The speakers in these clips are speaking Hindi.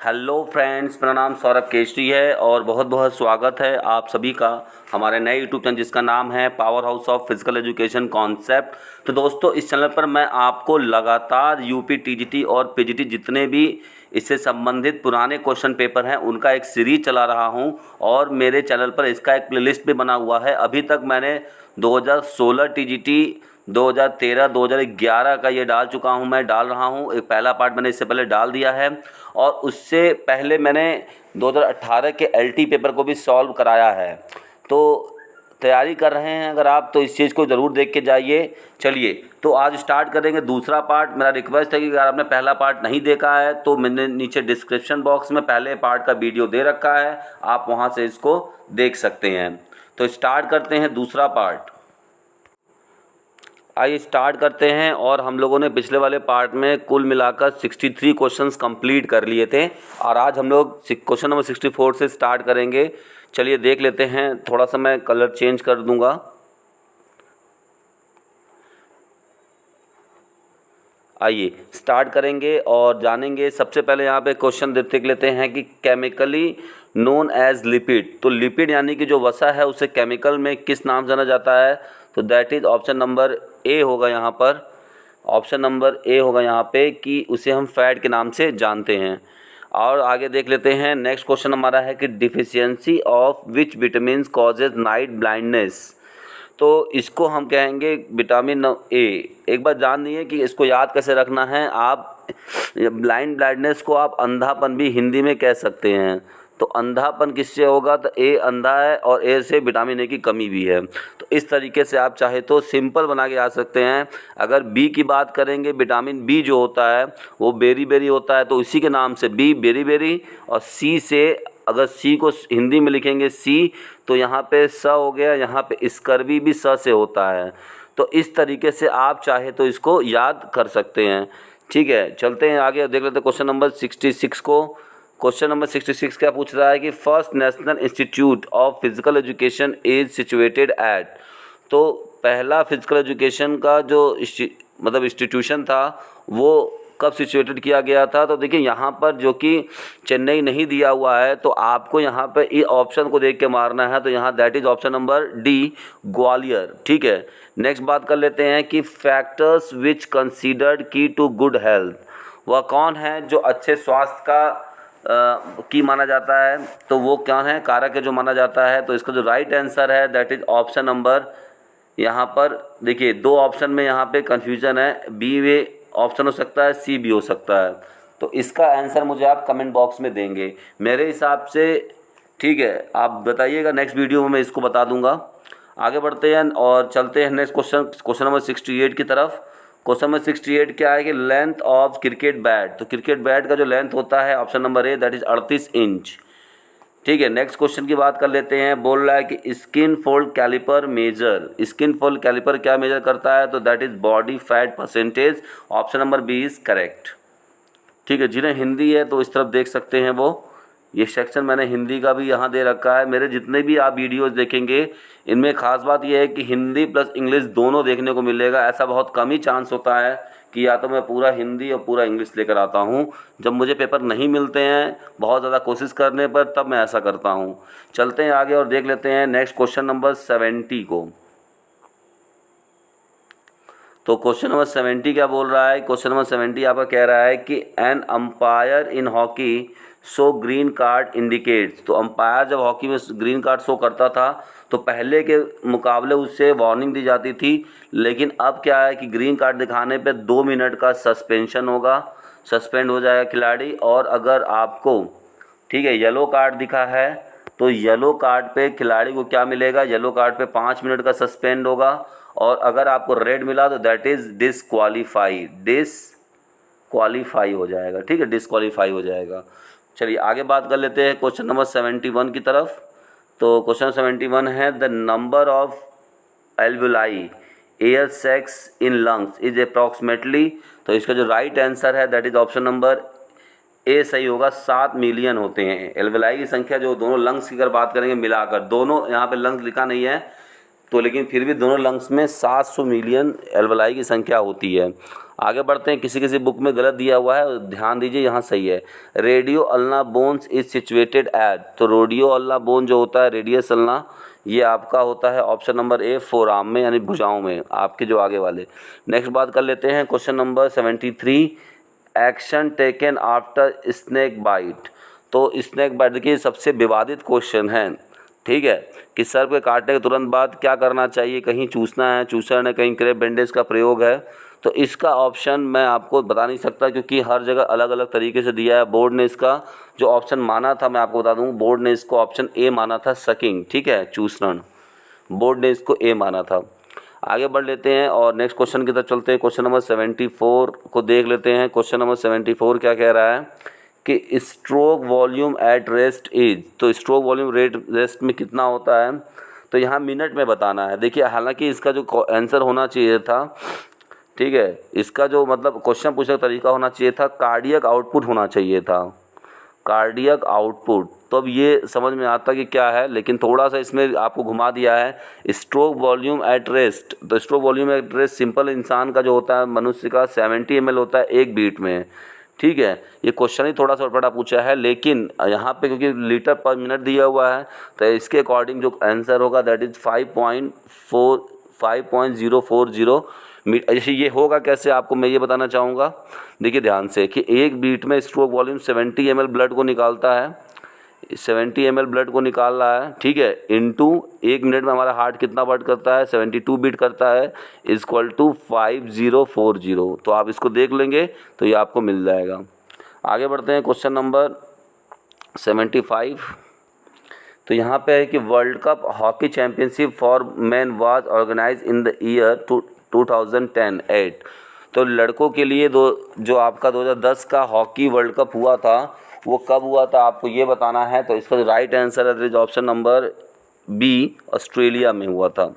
हेलो फ्रेंड्स, मेरा नाम सौरभ केशरी है और बहुत बहुत स्वागत है आप सभी का हमारे नए यूट्यूब चैनल जिसका नाम है power house of physical education concept. तो दोस्तों, इस चैनल पर मैं आपको लगातार यूपी टीजीटी और पीजीटी जितने भी इससे संबंधित पुराने क्वेश्चन पेपर हैं उनका एक सीरीज चला रहा हूं और मेरे चैनल पर इसका एक प्लेलिस्ट भी बना हुआ है। अभी तक मैंने 2016 टीजीटी, 2013, 2011 का ये डाल चुका हूँ, मैं डाल रहा हूँ। एक पहला पार्ट मैंने इससे पहले डाल दिया है और उससे पहले मैंने 2018 के एलटी पेपर को भी सॉल्व कराया है। तो तैयारी कर रहे हैं अगर आप, तो इस चीज़ को ज़रूर देख के जाइए। चलिए, तो आज स्टार्ट करेंगे दूसरा पार्ट। मेरा रिक्वेस्ट है कि अगर आपने पहला पार्ट नहीं देखा है तो मैंने नीचे डिस्क्रिप्शन बॉक्स में पहले पार्ट का वीडियो दे रखा है, आप वहाँ से इसको देख सकते हैं। तो स्टार्ट करते हैं दूसरा पार्ट। आइए स्टार्ट करते हैं। और हम लोगों ने पिछले वाले पार्ट में कुल मिलाकर 63 क्वेश्चंस कंप्लीट कर लिए थे और आज हम लोग क्वेश्चन नंबर 64 से स्टार्ट करेंगे। चलिए देख लेते हैं। थोड़ा सा मैं कलर चेंज कर दूंगा। आइए स्टार्ट करेंगे और जानेंगे। सबसे पहले यहाँ पे क्वेश्चन देख लेते हैं कि केमिकली नोन एज लिपिड। तो लिपिड यानी कि जो वसा है उसे केमिकल में किस नाम से जाना जाता है? तो दैट इज़ ऑप्शन नंबर ए होगा यहाँ पर। ऑप्शन नंबर ए होगा यहाँ पे कि उसे हम फैट के नाम से जानते हैं। और आगे देख लेते हैं। नेक्स्ट क्वेश्चन हमारा है कि deficiency of which vitamin causes night blindness. तो इसको हम कहेंगे विटामिन ए। एक बार जान लीजिए कि इसको याद कैसे रखना है। आप ब्लाइंडनेस को आप अंधापन भी हिंदी में कह सकते हैं। तो अंधापन किससे होगा? तो ए अंधा है और ए से विटामिन ए की कमी भी है। तो इस तरीके से आप चाहे तो सिंपल बना के आ सकते हैं। अगर बी की बात करेंगे, विटामिन बी जो होता है वो बेरी बेरी होता है, तो इसी के नाम से बी बेरी बेरी। और सी से अगर सी को हिंदी में लिखेंगे सी, तो यहाँ पे स हो गया, यहाँ पे स्कर्वी भी स से होता है। तो इस तरीके से आप चाहे तो इसको याद कर सकते हैं। ठीक है, चलते हैं आगे, देख लेते हैं क्वेश्चन नंबर 66 को। क्वेश्चन नंबर 66 क्या पूछ रहा है कि first national institute of physical education is situated at. तो पहला फिजिकल एजुकेशन का जो मतलब इंस्टीट्यूशन था वो कब सिचुएटेड किया गया था? तो देखिए यहाँ पर जो कि चेन्नई नहीं दिया हुआ है, तो आपको यहाँ पे ये ऑप्शन को देख के मारना है। तो यहाँ that is option number D, Gwalior. ठीक है, नेक्स्ट बात कर लेते हैं कि फैक्टर्स विच कंसीडर्ड की टू गुड हेल्थ। वह कौन है जो अच्छे स्वास्थ्य का की माना जाता है? तो वो क्या है? कारक है जो माना जाता है। तो इसका जो राइट आंसर है दैट इज ऑप्शन नंबर, यहाँ पर देखिए दो ऑप्शन में यहाँ पे कंफ्यूजन है, बी वे ऑप्शन हो सकता है, सी भी हो सकता है। तो इसका आंसर मुझे आप कमेंट बॉक्स में देंगे मेरे हिसाब से। ठीक है, आप बताइएगा, नेक्स्ट वीडियो में मैं इसको बता दूंगा। आगे बढ़ते हैं और चलते हैं नेक्स्ट क्वेश्चन नंबर 68 की तरफ। क्वेश्चन नंबर 68 क्या है कि लेंथ ऑफ क्रिकेट बैट। तो क्रिकेट बैट का जो लेंथ होता है option number A that is 38 inch. ठीक है, नेक्स्ट क्वेश्चन की बात कर लेते हैं। बोल रहा है कि skin fold calliper measure. Skin fold calliper क्या मेजर करता है? तो that is body fat percentage. Option number B is correct. ठीक है, जिन्हें हिंदी है तो इस तरफ देख सकते हैं वो, ये सेक्शन मैंने हिंदी का भी यहाँ दे रखा है। मेरे जितने भी आप वीडियोस देखेंगे इनमें ख़ास बात यह है कि हिंदी प्लस इंग्लिश दोनों देखने को मिलेगा। ऐसा बहुत कम ही चांस होता है कि या तो मैं पूरा हिंदी और पूरा इंग्लिश लेकर आता हूँ। जब मुझे पेपर नहीं मिलते हैं बहुत ज़्यादा कोशिश करने पर, तब मैं ऐसा करता हूँ। चलते हैं आगे और देख लेते हैं नेक्स्ट क्वेश्चन नंबर 70 को। तो क्वेश्चन नंबर 70 क्या बोल रहा है? क्वेश्चन नंबर 70 आपका कह रहा है कि an umpire in hockey show green card indicates. तो अंपायर जब हॉकी में ग्रीन कार्ड शो करता था तो पहले के मुकाबले उससे वार्निंग दी जाती थी, लेकिन अब क्या है कि ग्रीन कार्ड दिखाने पे 2 मिनट का सस्पेंशन होगा, सस्पेंड हो जाएगा खिलाड़ी। और अगर आपको ठीक है येलो कार्ड दिखा है तो येलो कार्ड पे खिलाड़ी को क्या मिलेगा? येलो कार्ड पे 5 मिनट का सस्पेंड होगा। और अगर आपको रेड मिला तो दैट इज़ डिसक्वालीफाई हो जाएगा। ठीक है, डिसक्वालीफाई हो जाएगा। चलिए आगे बात कर लेते हैं क्वेश्चन नंबर 71 की तरफ। तो क्वेश्चन 71 है the number of alveoli air sacs in lungs is approximately. तो इसका जो राइट आंसर है दैट इज ऑप्शन नंबर ए सही होगा। 7 मिलियन होते हैं एल्वुलाई की संख्या, जो दोनों लंग्स की अगर बात करेंगे मिलाकर, दोनों यहाँ पे लंग्स लिखा नहीं है, तो लेकिन फिर भी दोनों लंग्स में 700 मिलियन एल्वलाई की संख्या होती है। आगे बढ़ते हैं, किसी किसी बुक में गलत दिया हुआ है, ध्यान दीजिए यहाँ सही है। Radio ulna bones is situated at, तो रेडियो अल्ना बोन जो होता है, रेडियस अल्ना, ये आपका होता है ऑप्शन नंबर ए फोरआर्म में, यानी भुजाओं में, आपके जो आगे वाले। नेक्स्ट बात कर लेते हैं, question number 73, action taken after snake bite. तो स्नेक बाइट, देखिए सबसे विवादित क्वेश्चन है, ठीक है, कि सर्प के काटने के तुरंत बाद क्या करना चाहिए, कहीं चूसना है, चूसर ने कहीं क्रेप बैंडेज का प्रयोग है। तो इसका ऑप्शन मैं आपको बता नहीं सकता, क्योंकि हर जगह अलग अलग तरीके से दिया है। बोर्ड ने इसका जो ऑप्शन माना था, मैं आपको बता दूं, बोर्ड ने इसको ऑप्शन ए माना था, सकिंग, ठीक है, चूसना, बोर्ड ने इसको ए माना था। आगे बढ़ लेते हैं और नेक्स्ट क्वेश्चन की तरफ चलते हैं। क्वेश्चन नंबर 74 को देख लेते हैं। क्वेश्चन नंबर 74 क्या कह रहा है कि stroke volume at rest is, तो स्ट्रोक वॉल्यूम रेस्ट में कितना होता है, तो यहाँ मिनट में बताना है। देखिए हालांकि इसका जो आंसर होना चाहिए था, ठीक है, इसका जो मतलब क्वेश्चन पूछने का तरीका होना चाहिए था, कार्डियक आउटपुट होना चाहिए था, कार्डियक आउटपुट। तो अब ये समझ में आता कि क्या है, लेकिन थोड़ा सा इसमें आपको घुमा दिया है। स्ट्रोक वॉल्यूम एट रेस्ट, तो stroke volume at rest simple इंसान का जो होता है, मनुष्य का 70 ml होता है एक बीट में, ठीक है। ये क्वेश्चन ही थोड़ा सा बड़ा पूछा है, लेकिन यहाँ पे क्योंकि लीटर पर मिनट दिया हुआ है, तो इसके अकॉर्डिंग जो आंसर होगा दैट इज़ 5.040 मीटर। जैसे ये होगा कैसे, आपको मैं ये बताना चाहूँगा। देखिए ध्यान से कि एक बीट में स्ट्रोक वॉल्यूम 70 ml ब्लड को निकालता है, 70 ml ब्लड को निकाल रहा है, ठीक है, इनटू एक मिनट में हमारा हार्ट कितना बीट करता है, 72 बीट करता है, इक्वल टू 5040। तो आप इसको देख लेंगे तो ये आपको मिल जाएगा। आगे बढ़ते हैं, क्वेश्चन नंबर 75। तो यहाँ पे है कि world cup hockey championship for man was organise in the year 2010-8। तो लड़कों के लिए जो आपका 2010 का हॉकी वर्ल्ड कप हुआ था, वो कब हुआ था आपको ये बताना है। तो इसका जो राइट आंसर है ऑप्शन नंबर बी, ऑस्ट्रेलिया में हुआ था।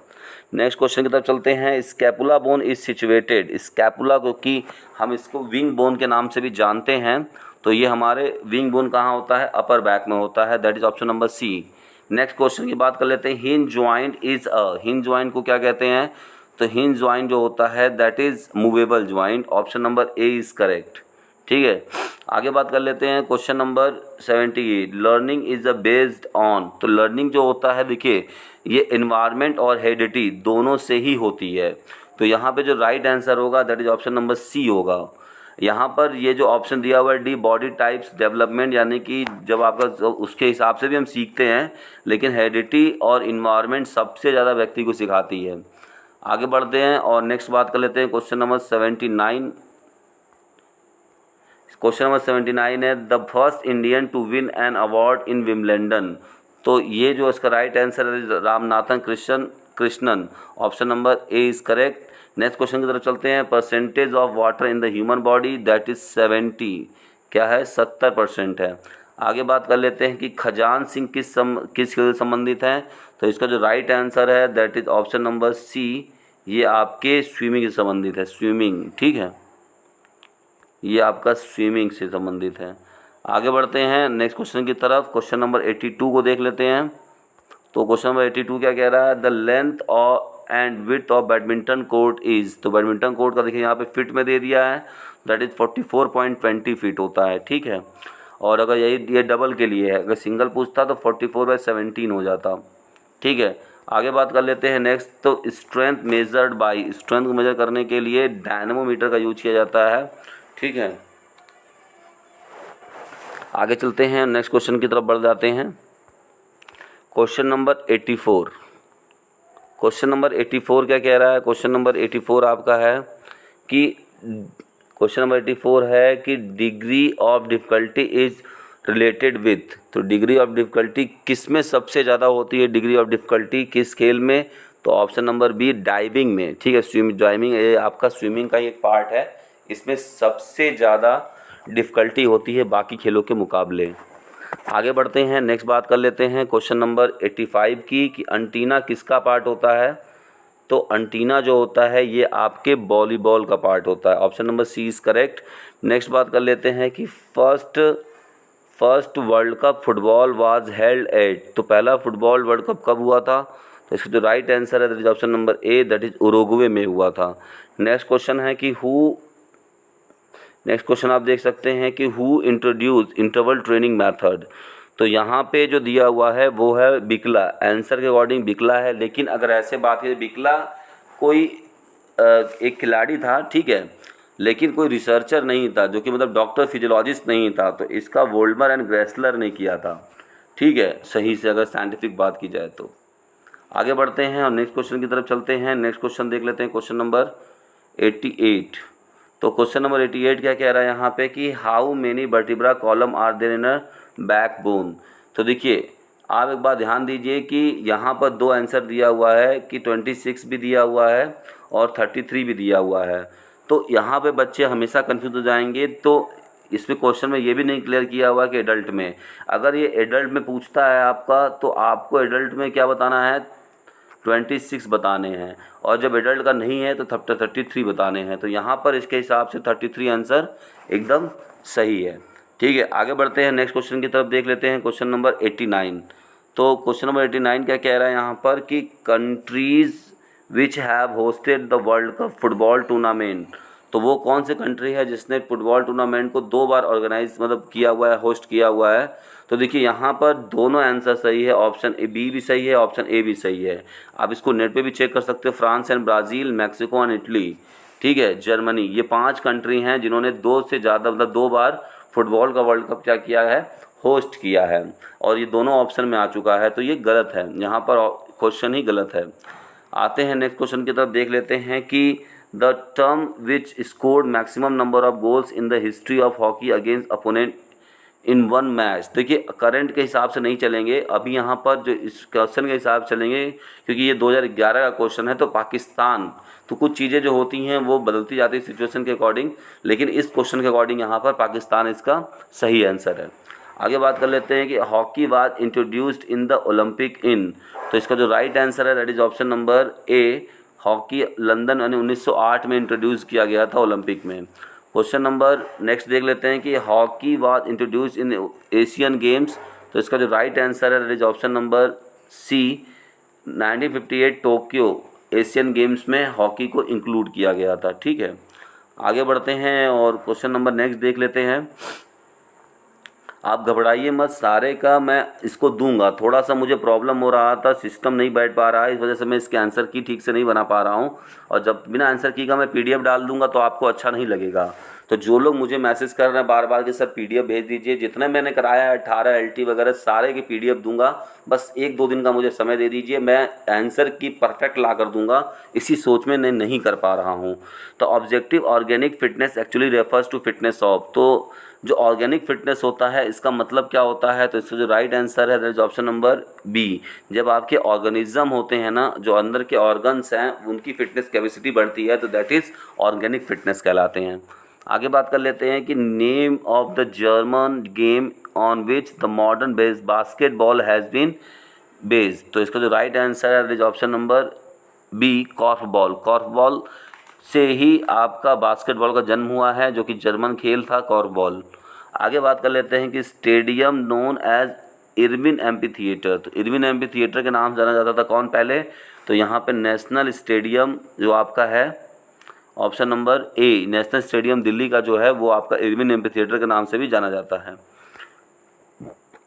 नेक्स्ट क्वेश्चन की तरफ चलते हैं। Scapula bone is situated, scapula को कि हम इसको विंग बोन के नाम से भी जानते हैं, तो ये हमारे विंग बोन कहाँ होता है, अपर बैक में होता है, that is option number C. Next question की बात कर लेते हैं। Hinge joint is a, hinge joint को क्या कहते हैं, तो हिंज ज्वाइंट जो होता है that is movable joint, option number A is correct, ठीक है। आगे बात कर लेते हैं, question number 78, learning is a based on. तो लर्निंग जो होता है, देखिए ये एनवायरनमेंट और हेरिडिटी दोनों से ही होती है। तो यहाँ पे जो राइट आंसर होगा that is option number C होगा। यहाँ पर ये जो ऑप्शन दिया हुआ है डी, बॉडी टाइप्स डेवलपमेंट, यानी कि जब आपका उसके हिसाब से भी हम सीखते हैं, लेकिन हेरिडिटी और इन्वायरमेंट सबसे ज़्यादा व्यक्ति को सिखाती है। आगे बढ़ते हैं और नेक्स्ट बात कर लेते हैं, क्वेश्चन नंबर 79। क्वेश्चन नंबर 79 है the first Indian to win an award in Wimbledon. तो ये जो इसका राइट आंसर है Ramanathan Krishnan, option number A is correct. Next question की तरफ चलते हैं। Percentage of water in the human body that is 70, क्या है, 70% है। आगे बात कर लेते हैं कि खजान सिंह किस खेल से संबंधित हैं। तो इसका जो राइट आंसर है that is option number C, ये आपके स्विमिंग से संबंधित है, स्विमिंग, ठीक है, ये आपका स्विमिंग से संबंधित है। आगे बढ़ते हैं नेक्स्ट क्वेश्चन की तरफ। क्वेश्चन नंबर 82 को देख लेते हैं। तो क्वेश्चन नंबर 82 क्या कह रहा है, the length and width of badminton court is. तो बैडमिंटन कोर्ट का देखिए यहाँ पे फिट में दे दिया है, दैट इज 44.20 फीट होता है, ठीक है। और अगर ये डबल के लिए है, अगर सिंगल पूछता तो 44/17 हो जाता, ठीक है। आगे बात कर लेते हैं नेक्स्ट। तो स्ट्रेंथ मेजर्ड बाई, स्ट्रेंथ को मेजर करने के लिए डायनेमोमीटर का यूज किया जाता है, ठीक है। आगे चलते हैं, नेक्स्ट क्वेश्चन की तरफ बढ़ जाते हैं। Question number 84। क्वेश्चन नंबर 84 क्या कह रहा है, क्वेश्चन नंबर 84 आपका है कि क्वेश्चन नंबर 84 है कि degree of difficulty is related with. तो डिग्री ऑफ डिफ़िकल्टी किस में सबसे ज़्यादा होती है, डिग्री ऑफ डिफ़िकल्टी किस खेल में, तो ऑप्शन नंबर बी, डाइविंग में, ठीक है। डाइविंग ये आपका स्विमिंग का ही एक पार्ट है, इसमें सबसे ज़्यादा डिफ़िकल्टी होती है बाकी खेलों के मुकाबले। आगे बढ़ते हैं, नेक्स्ट बात कर लेते हैं क्वेश्चन नंबर 85 की कि अंटीना किसका पार्ट होता है। तो अंटीना जो होता है ये आपके वॉलीबॉल का पार्ट होता है, option number C is correct. Next बात कर लेते हैं कि first world cup football was held at. तो पहला फुटबॉल वर्ल्ड कप कब हुआ था, तो इसका जो राइट आंसर है that is option number A, that is Uruguay में हुआ था। नेक्स्ट क्वेश्चन है कि नेक्स्ट क्वेश्चन आप देख सकते हैं कि who introduce interval training method. तो यहाँ पे जो दिया हुआ है वो है बिकला, आंसर के अकॉर्डिंग बिकला है। लेकिन अगर ऐसे बात करें, बिकला कोई एक खिलाड़ी था, ठीक है, लेकिन कोई रिसर्चर नहीं था, जो कि मतलब डॉक्टर फिजियोलॉजिस्ट नहीं था। तो इसका वोल्डमर एंड ग्रेसलर ने किया था, ठीक है, सही से अगर साइंटिफिक बात की जाए तो। आगे बढ़ते हैं और नेक्स्ट क्वेश्चन की तरफ चलते हैं। नेक्स्ट क्वेश्चन देख लेते हैं, क्वेश्चन नंबर 88। तो क्वेश्चन नंबर 88 क्या कह रहा है यहाँ पे कि how many vertebra column are there in a backbone. तो देखिए आप एक बात ध्यान दीजिए कि यहाँ पर दो आंसर दिया हुआ है कि 26 भी दिया हुआ है और 33 भी दिया हुआ है। तो यहाँ पे बच्चे हमेशा कंफ्यूज हो जाएंगे। तो इसमें क्वेश्चन में ये भी नहीं क्लियर किया हुआ कि एडल्ट में, अगर ये एडल्ट में पूछता है आपका तो आपको एडल्ट में क्या बताना है, 26 बताने हैं, और जब एडल्ट का नहीं है तो 33 बताने हैं। तो यहाँ पर इसके हिसाब से 33 आंसर एकदम सही है, ठीक है। आगे बढ़ते हैं, नेक्स्ट क्वेश्चन की तरफ देख लेते हैं, क्वेश्चन नंबर 89। तो क्वेश्चन नंबर 89 क्या कह रहा है यहाँ पर कि countries which have hosted the world cup football tournament. तो वो कौन सी कंट्री है जिसने फुटबॉल टूर्नामेंट को 2 बार ऑर्गेनाइज मतलब किया हुआ है, होस्ट किया हुआ है। तो देखिए यहाँ पर दोनों आंसर सही है, ऑप्शन ए बी भी सही है, ऑप्शन ए भी सही है। आप इसको नेट पे भी चेक कर सकते हो, France and Brazil, Mexico and Italy, ठीक है, जर्मनी, ये 5 कंट्री हैं जिन्होंने 2 से ज़्यादा मतलब 2 बार फुटबॉल का वर्ल्ड कप क्या किया है, होस्ट किया है। और ये दोनों ऑप्शन में आ चुका है, तो ये गलत है, यहाँ पर क्वेश्चन ही गलत है। आते हैं नेक्स्ट क्वेश्चन की तरफ, देख लेते हैं कि the term which scored maximum number of goals in the history of hockey against opponent in one match. देखिए करंट के हिसाब से नहीं चलेंगे, अभी यहाँ पर जो इस क्वेश्चन के हिसाब से चलेंगे, क्योंकि ये 2011 का क्वेश्चन है। तो पाकिस्तान, तो कुछ चीज़ें जो होती हैं वो बदलती जाती है सिचुएशन के अकॉर्डिंग, लेकिन इस क्वेश्चन के अकॉर्डिंग यहाँ पर पाकिस्तान इसका सही आंसर है। आगे बात कर लेते हैं कि hockey was introduced in the Olympic in. तो इसका जो राइट आंसर है that is option number A, hockey London यानी 1908 में इंट्रोड्यूस किया गया था ओलंपिक में। क्वेश्चन नंबर नेक्स्ट देख लेते हैं कि hockey was introduce in Asian games. तो इसका जो राइट आंसर है that is option number C, 1958 Tokyo Asian games में हॉकी को इंक्लूड किया गया था, ठीक है। आगे बढ़ते हैं और क्वेश्चन नंबर नेक्स्ट देख लेते हैं। आप घबराइए मत, सारे का मैं इसको दूंगा, थोड़ा सा मुझे प्रॉब्लम हो रहा था, सिस्टम नहीं बैठ पा रहा है, इस वजह से मैं इसके आंसर की ठीक से नहीं बना पा रहा हूँ। और जब बिना आंसर की का मैं पीडीएफ डाल दूंगा तो आपको अच्छा नहीं लगेगा। तो जो लोग मुझे मैसेज कर रहे हैं बार बार कि सर पीडीएफ भेज दीजिए, जितने मैंने कराया है 18 एलटी वगैरह सारे की पीडीएफ दूंगा, बस 1-2 दिन का मुझे समय दे दीजिए, मैं आंसर की परफेक्ट ला कर दूंगा। इसी सोच में मैं नहीं कर पा रहा हूँ। तो objective organic fitness actually refers to fitness of. तो जो ऑर्गेनिक फिटनेस होता है इसका मतलब क्या होता है, तो इसका जो राइट आंसर है that is option number B. जब आपके ऑर्गेनिज्म होते हैं ना, जो अंदर के ऑर्गन्स हैं, उनकी फिटनेस कैपेसिटी बढ़ती है, तो दैट इज़ ऑर्गेनिक फिटनेस कहलाते हैं। आगे बात कर लेते हैं कि name of the German game on which the modern based basketball has been based. तो इसका जो राइट आंसर है that is option number B, korfball. Korfball से ही आपका बास्केटबॉल का जन्म हुआ है, जो कि जर्मन खेल था कॉर्फबॉल। आगे बात कर लेते हैं कि stadium known as Irwin amphitheatre. तो इरविन एम्पी थिएटर के नाम से जाना जाता था कौन पहले, तो यहाँ पे नेशनल स्टेडियम जो आपका है ऑप्शन नंबर ए, नेशनल स्टेडियम दिल्ली का जो है वो आपका इरविन एम्पी थिएटर के नाम से भी जाना जाता है।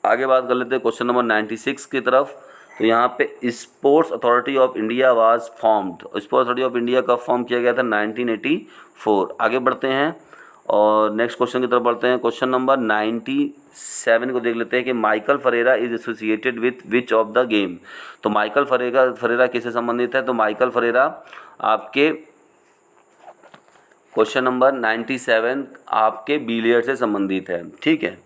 आगे बात कर लेते हैं क्वेश्चन नंबर 96 की तरफ। तो यहाँ पे sports authority of India was formed. Sports authority of India कब फॉर्म किया गया था, 1984। आगे बढ़ते हैं और नेक्स्ट क्वेश्चन की तरफ बढ़ते हैं। क्वेश्चन नंबर 97 को देख लेते हैं कि Michael Ferreira is associated with which of the game. तो माइकल फरेरा किससे संबंधित है, तो माइकल फरेरा आपके क्वेश्चन नंबर 97 आपके बिलियर्ड से संबंधित है, ठीक है।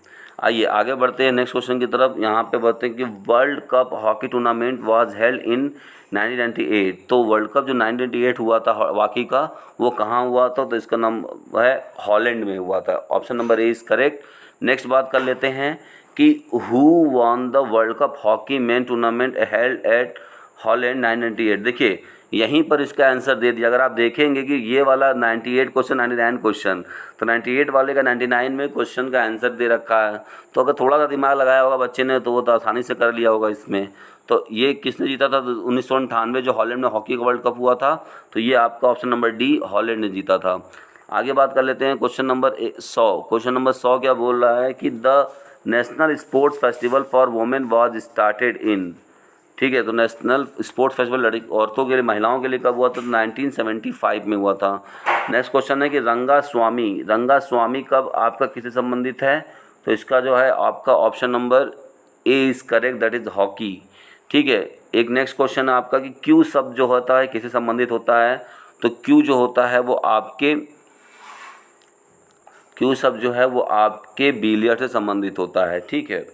आइए आगे बढ़ते हैं नेक्स्ट क्वेश्चन की तरफ। यहाँ पे बढ़ते हैं कि world cup hockey tournament was held in 1998। तो वर्ल्ड कप जो 1998 हुआ था हॉकी का, वो कहाँ हुआ था, तो इसका नाम है हॉलैंड में हुआ था। Option number A is correct. Next बात कर लेते हैं कि who won the world cup hockey main tournament held at Holland 998। देखिए यहीं पर इसका आंसर दे दिया। अगर आप देखेंगे कि ये वाला 98 क्वेश्चन 99 क्वेश्चन, तो 98 वाले का 99 में क्वेश्चन का आंसर दे रखा है। तो अगर थोड़ा सा दिमाग लगाया होगा बच्चे ने तो वो तो आसानी से कर लिया होगा इसमें। तो ये किसने जीता था? 1998 जो हॉलैंड में हॉकी का वर्ल्ड कप हुआ था। तो ये आपका ऑप्शन नंबर डी हॉलैंड ने जीता था। आगे बात कर लेते हैं क्वेश्चन नंबर 100। क्वेश्चन नंबर 100 क्या बोल रहा है कि the national sports festival for women was started in. ठीक है, तो नेशनल स्पोर्ट्स फेस्टिवल लड़की औरतों के लिए, महिलाओं के लिए कब हुआ था? तो 1975 में हुआ था। नेक्स्ट क्वेश्चन है कि रंगा स्वामी कब आपका किससे संबंधित है? तो इसका जो है आपका option number A is correct, that is hockey. ठीक है, एक नेक्स्ट क्वेश्चन है आपका कि क्यू शब्द जो होता है किससे संबंधित होता है? तो क्यू जो होता है वो आपके बिलियर्ड से संबंधित होता है। ठीक है,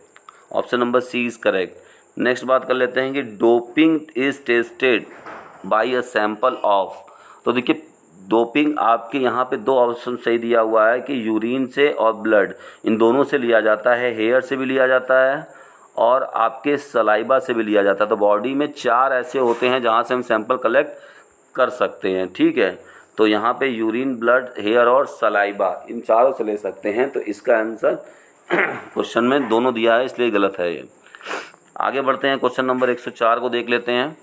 option number C is correct. Next बात कर लेते हैं कि doping is tested by a sample of. तो देखिए डोपिंग आपके यहाँ पे दो ऑप्शन सही दिया हुआ है कि यूरिन से और ब्लड, इन दोनों से लिया जाता है, हेयर से भी लिया जाता है और आपके सलाइबा से भी लिया जाता है। तो बॉडी में 4 ऐसे होते हैं जहाँ से हम सैंपल कलेक्ट कर सकते हैं। ठीक है, तो यहाँ पे यूरिन, ब्लड, हेयर और सलाइबा, इन चारों से ले सकते हैं। तो इसका आंसर क्वेश्चन में दोनों दिया है, इसलिए गलत है ये। आगे बढ़ते हैं, क्वेश्चन नंबर 104 को देख लेते हैं।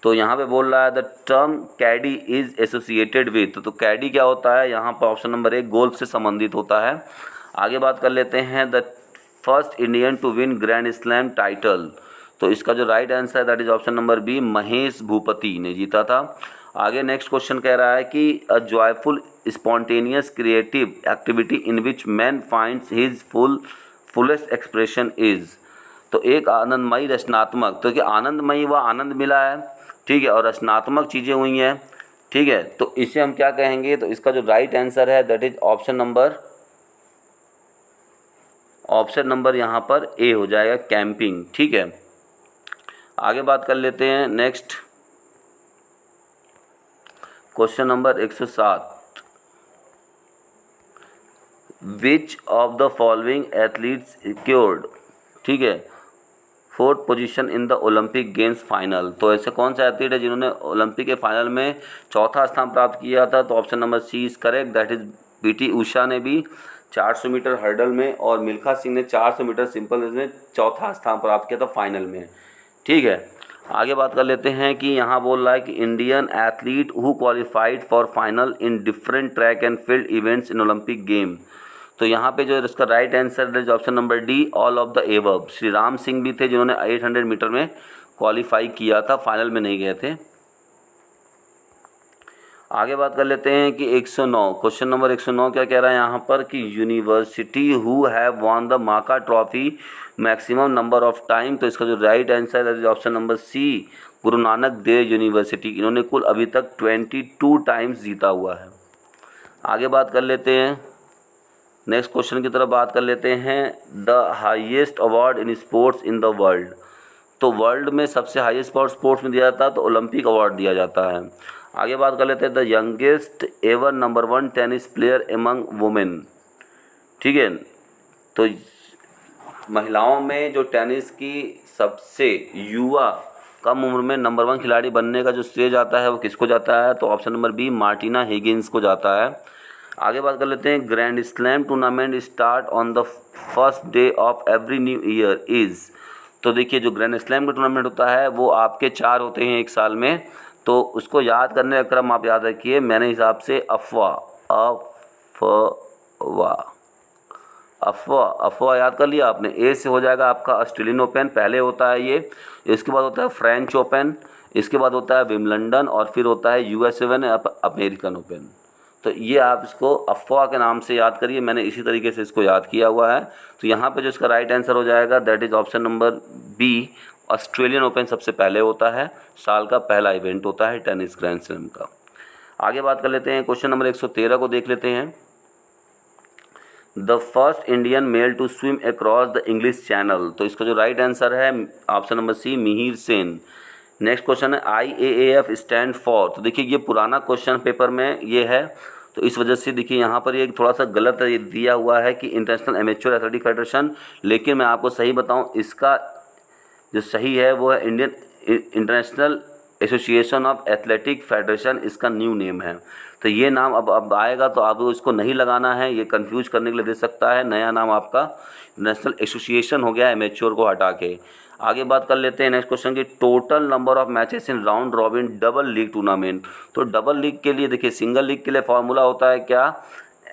तो यहाँ पे बोल रहा है the term caddie is associated with. तो कैडी क्या होता है? यहाँ पर ऑप्शन नंबर 1 गोल्फ से संबंधित होता है। आगे बात कर लेते हैं the first Indian to win grand slam title. तो इसका जो राइट आंसर है that is option number B, Mahesh Bhupathi ने जीता था। आगे नेक्स्ट क्वेश्चन कह रहा है कि अ joyful spontaneous creative activity in which man finds his fullest expression is. तो एक आनंदमयी रचनात्मक, तो कि आनंदमयी व आनंद मिला है। ठीक है, और रचनात्मक चीज़ें हुई हैं। ठीक है, तो इसे हम क्या कहेंगे? तो इसका जो राइट आंसर है दैट इज ऑप्शन नंबर यहाँ पर ए हो जाएगा, कैंपिंग। ठीक है, आगे बात कर लेते हैं next question number 107। Which of the following athletes secured, ठीक है, 4th position in the Olympic games final. तो ऐसे कौन सा एथलीट है जिन्होंने ओलंपिक के फाइनल में 4था स्थान प्राप्त किया था? तो option number C is correct, that is PT Usha ने भी 400 मीटर हर्डल में और मिल्खा सिंह ने 400 मीटर सिंपल रेस में 4था स्थान प्राप्त किया था फाइनल में। ठीक है, आगे बात कर लेते हैं कि यहाँ बोल रहा है कि Indian athlete who qualified for final in different track and field events in Olympic game. तो यहाँ पे जो इसका राइट आंसर है option number D, all of the above. Shri Ram Singh भी थे जिन्होंने 800 मीटर में क्वालिफाई किया था, फाइनल में नहीं गए थे। आगे बात कर लेते हैं कि 109, क्वेश्चन नंबर 109 क्या कह रहा है यहाँ पर कि university who have won the MAKA trophy maximum number of time. तो इसका जो राइट आंसर है option number C, Guru Nanak देव यूनिवर्सिटी। इन्होंने कुल अभी तक 22 टाइम्स जीता हुआ है। आगे बात कर लेते हैं नेक्स्ट क्वेश्चन की तरफ बात कर लेते हैं the highest award in sports in the world. तो वर्ल्ड में सबसे हाईएस्ट अवार्ड स्पोर्ट्स में दिया जाता है तो ओलंपिक अवार्ड दिया जाता है। आगे बात कर लेते हैं the youngest ever number 1 tennis player among women. ठीक है, तो महिलाओं में जो टेनिस की सबसे युवा कम उम्र में नंबर 1 खिलाड़ी बनने का जो श्रेय जाता है वो किसको जाता है? तो option number B, Martina Hingis को जाता है। आगे बात कर लेते हैं grand slam tournament start on the first day of every new year is. तो देखिए जो ग्रैंड स्लैम का टूर्नामेंट होता है वो आपके 4 होते हैं एक साल में, तो उसको याद करने का क्रम आप याद रखिए मेरे हिसाब से अफवाह याद कर लिया आपने। ए से हो जाएगा आपका ऑस्ट्रेलियन ओपन, पहले होता है ये। इसके बाद होता है फ्रेंच ओपन, इसके बाद होता है विम्बलडन और फिर होता है यूएस ओपन, अमेरिकन ओपन। तो ये आप इसको अफवाह के नाम से याद करिए, मैंने इसी तरीके से इसको याद किया हुआ है। तो यहाँ पे जो इसका राइट आंसर हो जाएगा that is option number B, Australian Open सबसे पहले होता है, साल का पहला इवेंट होता है टेनिस ग्रैंड स्लैम का। आगे बात कर लेते हैं क्वेश्चन नंबर 113 को देख लेते हैं। The first Indian male to swim across the English channel. तो इसका जो राइट आंसर है option number C, Mihir Sen. Next question है IAAF स्टैंड फॉर। तो देखिए ये पुराना क्वेश्चन पेपर में ये है, तो इस वजह से देखिए यहाँ पर ये थोड़ा सा गलत ये दिया हुआ है कि इंटरनेशनल एमेच्योर एथलेटिक फेडरेशन, लेकिन मैं आपको सही बताऊँ इसका जो सही है वो है Indian international association of athletic federation, इसका न्यू नेम है। तो ये नाम अब आएगा तो आपको इसको नहीं लगाना है, ये कंफ्यूज करने के लिए दे सकता है। नया नाम आपका नेशनल एसोसिएशन हो गया है एमेच्योर को हटा के। आगे बात कर लेते हैं नेक्स्ट क्वेश्चन की, total number of matches in round robin double league tournament. तो डबल लीग के लिए देखिए, सिंगल लीग के लिए फॉर्मूला होता है क्या,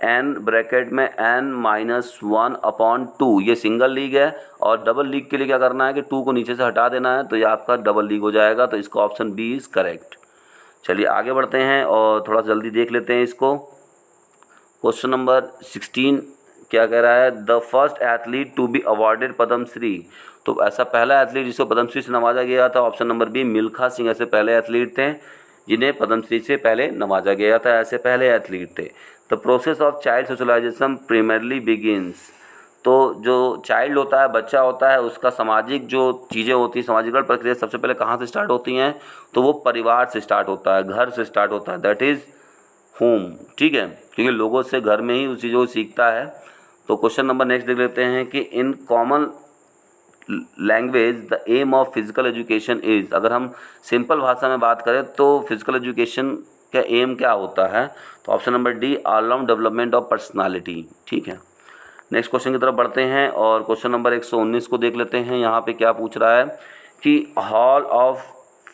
n ब्रैकेट में n-1/2, ये सिंगल लीग है। और डबल लीग के लिए क्या करना है कि 2 को नीचे से हटा देना है, तो ये आपका डबल लीग हो जाएगा। तो इसका ऑप्शन बी इज़ करेक्ट। चलिए आगे बढ़ते हैं और थोड़ा जल्दी देख लेते हैं इसको। क्वेश्चन नंबर 16 क्या कह रहा है, the first athlete to be awarded Padma Shri. तो ऐसा पहला एथलीट जिसको पद्मश्री से नवाजा गया था, option number B Milkha Singh ऐसे पहले एथलीट थे जिन्हें पद्मश्री से पहले नवाजा गया था, ऐसे पहले एथलीट थे। The process of child socialisation primarily begins. तो जो चाइल्ड होता है, बच्चा होता है, उसका सामाजिक जो चीज़ें होती हैं, सामाजिक प्रक्रिया सबसे पहले कहाँ से स्टार्ट होती हैं, तो वो परिवार से स्टार्ट होता है, घर से स्टार्ट होता है, दैट इज़ होम। ठीक है, क्योंकि लोगों से घर में ही उस चीज़ों को सीखता है। तो क्वेश्चन नंबर नेक्स्ट देख लेते हैं कि in common language the aim of physical education is. अगर हम सिंपल भाषा में बात करें तो फिजिकल एजुकेशन का एम क्या होता है, तो option number D all round development of personality. ठीक है, नेक्स्ट क्वेश्चन की तरफ बढ़ते हैं और क्वेश्चन नंबर 119 को देख लेते हैं। यहाँ पे क्या पूछ रहा है कि hall of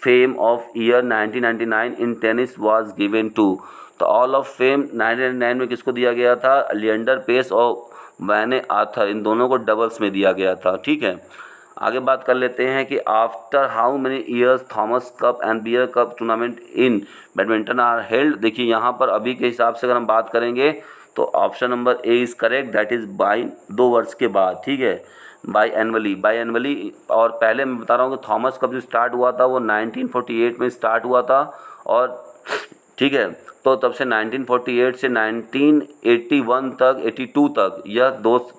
fame of year 1999 in tennis was given to. तो हॉल ऑफ फेम 1999 में किसको दिया गया था, लिएंडर पेस और वैने आर्थर, इन दोनों को डबल्स में दिया गया था। ठीक है, आगे बात कर लेते हैं कि after how many years Thomas cup and Uber cup tournament in badminton are held. देखिए यहाँ पर अभी के हिसाब से अगर हम बात करेंगे तो option number A is correct, that is by 2 वर्ष के बाद। ठीक है, बाई एनअली। और पहले मैं बता रहा हूँ कि थॉमस कप जो स्टार्ट हुआ था वो 1948 में स्टार्ट हुआ था। और ठीक है, तो तब से 1948 से 1981 तक 82 तक यह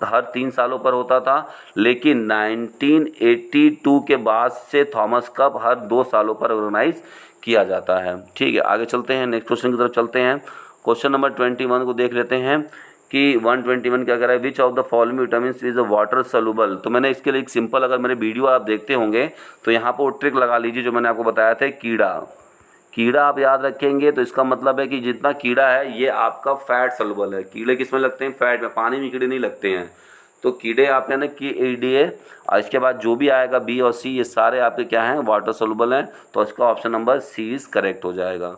हर 3 सालों पर होता था। लेकिन 1982 के बाद से थॉमस कप हर 2 सालों पर ऑर्गेनाइज किया जाता है। ठीक है, आगे चलते हैं, नेक्स्ट क्वेश्चन की तरफ चलते हैं। क्वेश्चन नंबर 21 को देख लेते हैं कि 121 क्या कह रहा है, which of the following vitamin is a water soluble. तो मैंने इसके लिए एक सिंपल, अगर मेरे वीडियो आप देखते होंगे तो यहाँ पर ट्रिक लगा लीजिए जो मैंने आपको बताया था, कीड़ा आप याद रखेंगे तो इसका मतलब है कि जितना कीड़ा है ये आपका फैट सॉल्युबल है। कीड़े किस में लगते हैं, फैट में, पानी में कीड़े नहीं लगते हैं। तो कीड़े आपके ना KEDA, और इसके बाद जो भी आएगा B और C, ये सारे आपके क्या हैं, वाटर सॉल्युबल हैं। तो इसका option number C is correct हो जाएगा।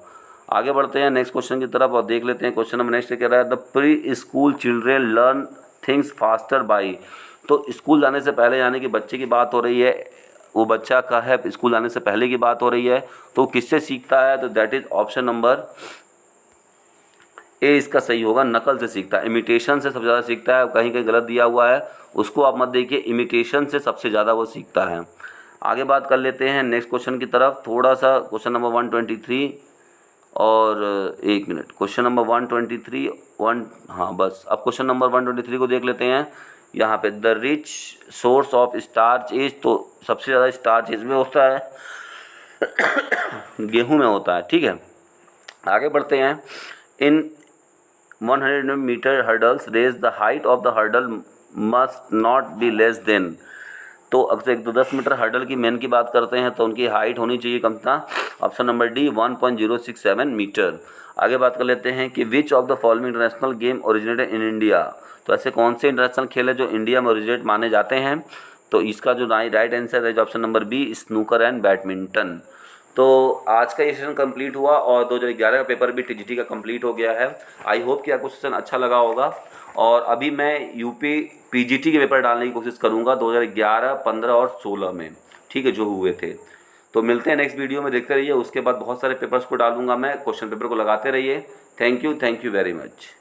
आगे बढ़ते हैं नेक्स्ट क्वेश्चन की तरफ और देख लेते हैं। क्वेश्चन नंबर नेक्स्ट कह रहा है, the pre school children learn things faster by. तो स्कूल जाने से पहले, यानी कि बच्चे की बात हो रही है, वो बच्चा का है, स्कूल जाने से पहले की बात हो रही है, तो किससे सीखता है, तो दैट इज़ ऑप्शन नंबर ए इसका सही होगा, नकल से सीखता है, इमिटेशन से सबसे ज़्यादा सीखता है। कहीं कहीं गलत दिया हुआ है उसको आप मत देखिए, इमिटेशन से सबसे ज़्यादा वो सीखता है। आगे बात कर लेते हैं नेक्स्ट क्वेश्चन की तरफ, थोड़ा सा क्वेश्चन नंबर 123 और 1 मिनट, क्वेश्चन नंबर 123 हाँ बस, अब क्वेश्चन नंबर 123 को देख लेते हैं। यहाँ पे the rich source of starch is, तो सबसे ज़्यादा स्टार्च इसमें होता है गेहूं में होता है। ठीक है, आगे बढ़ते हैं। In 100 metre hurdles race the height of the hurdle must not be less than. तो अगर 110 मीटर हर्डल की मेन की बात करते हैं तो उनकी हाइट होनी चाहिए कम था, ऑप्शन नंबर डी 1.067 मीटर। आगे बात कर लेते हैं कि which of the following international game originated in India. तो ऐसे कौन से इंटरनेशनल खेल है जो इंडिया में ओरिजिनेट माने जाते हैं, तो इसका जो राइट आंसर है option number B snooker and badminton. तो आज का ये सेशन कंप्लीट हुआ और 2011 का पेपर भी TGT का कंप्लीट हो गया है। आई होप कि आपको सेशन अच्छा लगा होगा। और अभी मैं UP PGT के पेपर डालने की कोशिश करूँगा 2011, 15 और 16 में, ठीक है, जो हुए थे। तो मिलते हैं नेक्स्ट वीडियो में, देखते रहिए। उसके बाद बहुत सारे पेपर्स को डालूंगा मैं, क्वेश्चन पेपर को लगाते रहिए। Thank you very much.